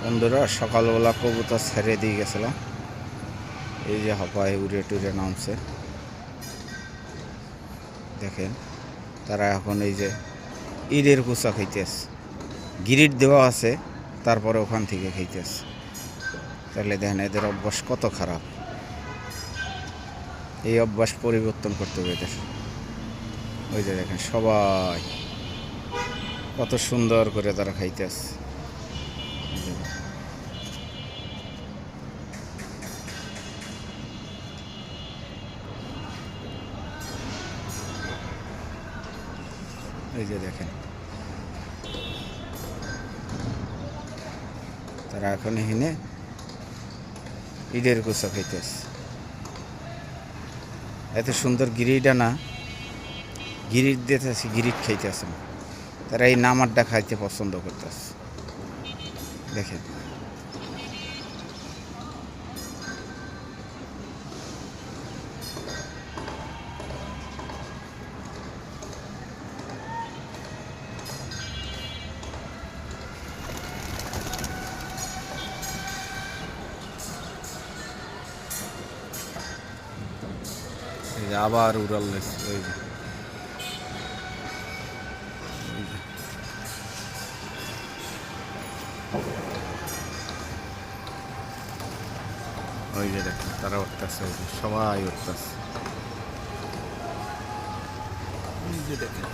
বন্ধুরা সকালবেলা কবুতর ছেড়ে দিয়ে গেছিলাম, এই যে হপায় উড়ে টুড়ে নামছে দেখেন। তারা এখন এই যে ঈদের কুচা খাইতেছে, গিরিট দেওয়া আছে তারপরে ওখান থেকে খাইতেছে। তাহলে দেখেন এদের অভ্যাস কত খারাপ, এই অভ্যাস পরিবর্তন করতে হবে এদের। ওই যে দেখেন সবাই কত সুন্দর করে তারা খাইতেছে। এই যে দেখেন তারা এখন এখানে ঈদের কুচা খাইতেছে। এত সুন্দর গিরিটা না, গিরিট দিতেছে, গিরিট খাইতেছে না, তারা এই নামারটা খাইতে পছন্দ করতেছে দেখেন। এই যে আবার উড়াল লেছে, ওই যে ওই যে দেখেন তারা উঠতেছে, ওই যে সবাই উঠতেছে, এই যে দেখেন।